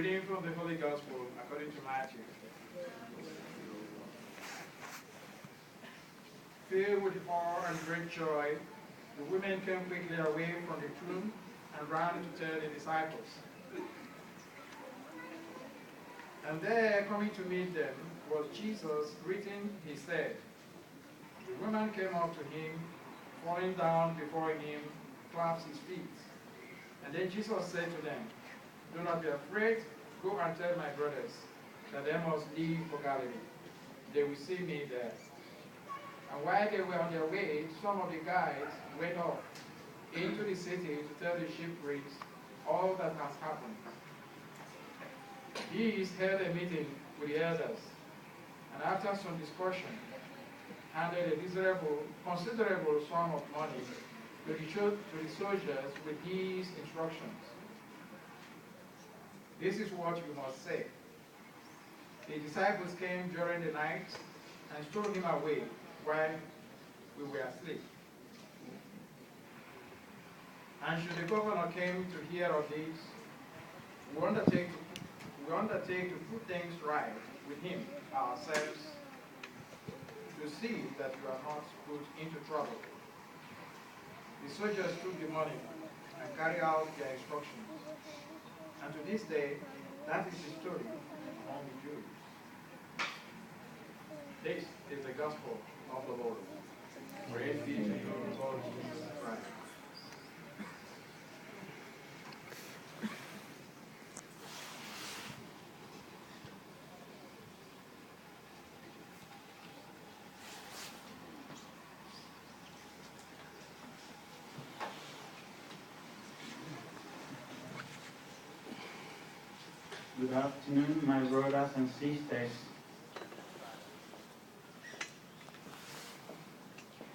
Reading from the Holy Gospel according to Matthew. Filled with awe and great joy, the women came quickly away from the tomb and ran to tell the disciples. And there, coming to meet them, was Jesus greeting. He said, the woman came up to him, falling down before him, clasped his feet. And then Jesus said to them, do not be afraid, go and tell my brothers that they must leave for Galilee. They will see me there. And while they were on their way, some of the guides went off into the city to tell the shipwrights all that has happened. These held a meeting with the elders, and after some discussion, handed a considerable sum of money to the soldiers with these instructions. This is what you must say. The disciples came during the night and stole him away while we were asleep. And should the governor came to hear of this, we undertake to put things right with him ourselves, to see that you are not put into trouble. The soldiers took the money and carried out their instructions. And to this day, that is the story among the Jews. This is the gospel of the Lord. Praise be to you, Lord Jesus Christ. Good afternoon, my brothers and sisters.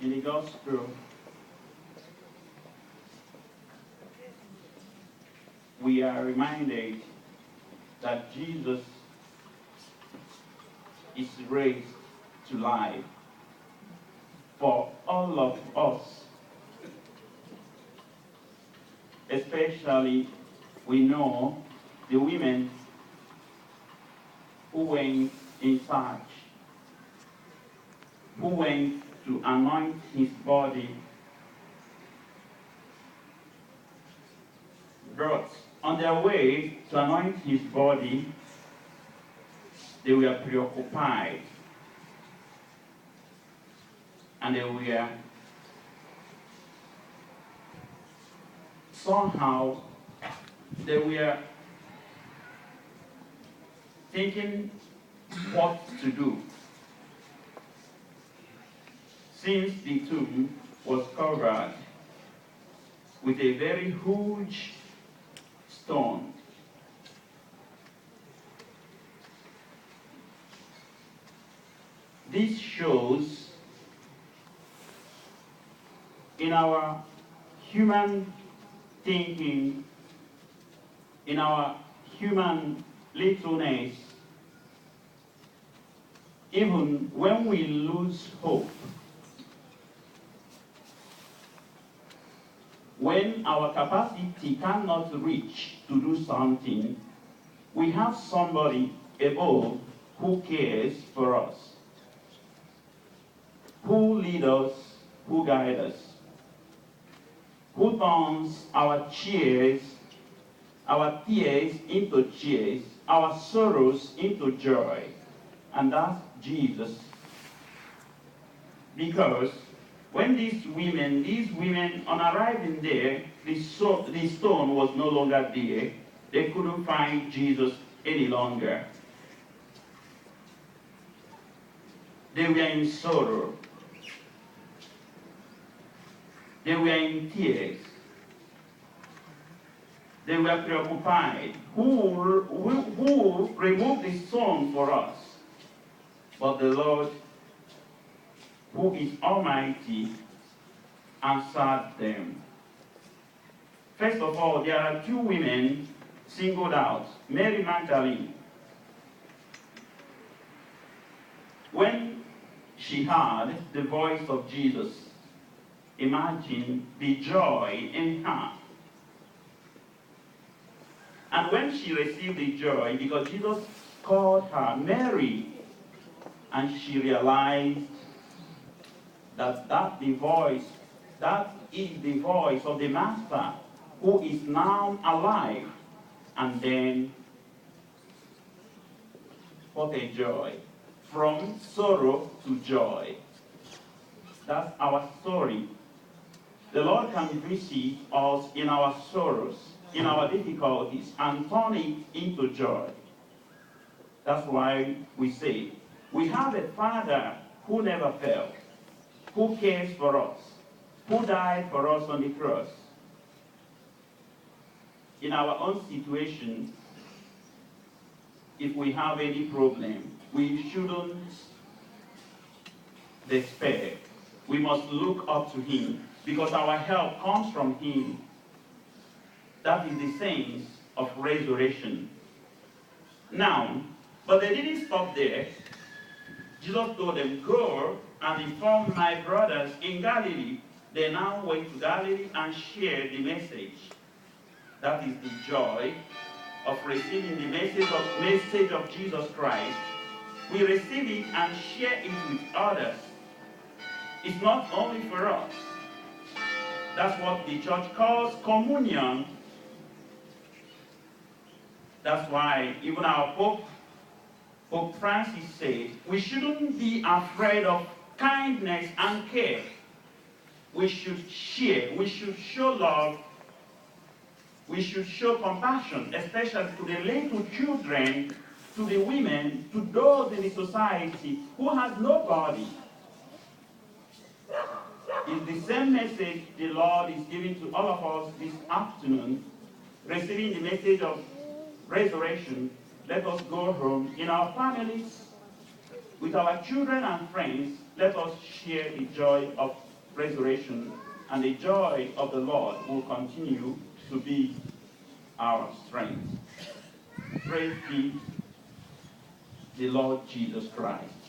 In the Gospel, we are reminded that Jesus is raised to life for all of us. Especially, we know the women who went in search, who went to anoint his body, but on their way to anoint his body, they were preoccupied, and they were somehow, they were thinking what to do, since the tomb was covered with a very huge stone. This shows in our human thinking, in our human littleness, even when we lose hope, when our capacity cannot reach to do something, we have somebody above who cares for us, who leads us, who guides us, who turns our tears into cheers, our sorrows into joy, and that's Jesus. Because when these women on arriving there, the stone was no longer there. They couldn't find Jesus any longer. They were in sorrow. They were in tears. They were preoccupied. Who removed the stone for us? But the Lord, who is Almighty, answered them. First of all, there are two women singled out. Mary Magdalene. When she heard the voice of Jesus, imagine the joy in her. And when she received the joy, because Jesus called her Mary, and she realized that that is the voice of the Master who is now alive. And then, what a joy. From sorrow to joy. That's our story. The Lord can visit us in our sorrows, in our difficulties, and turn it into joy. That's why we say, we have a Father who never fails, who cares for us, who died for us on the cross. In our own situation, if we have any problem, we shouldn't despair. We must look up to him, because our help comes from him. That is the sense of resurrection. Now, but they didn't stop there. Jesus told them, go and inform my brothers in Galilee. They now went to Galilee and shared the message. That is the joy of receiving the message of Jesus Christ. We receive it and share it with others. It's not only for us. That's what the church calls communion. That's why even our Pope Francis said, we shouldn't be afraid of kindness and care. We should share. We should show love. We should show compassion, especially to the little children, to the women, to those in the society who has nobody. It's the same message the Lord is giving to all of us this afternoon, receiving the message of resurrection. Let us go home in our families, with our children and friends. Let us share the joy of resurrection, and the joy of the Lord will continue to be our strength. Praise be the Lord Jesus Christ.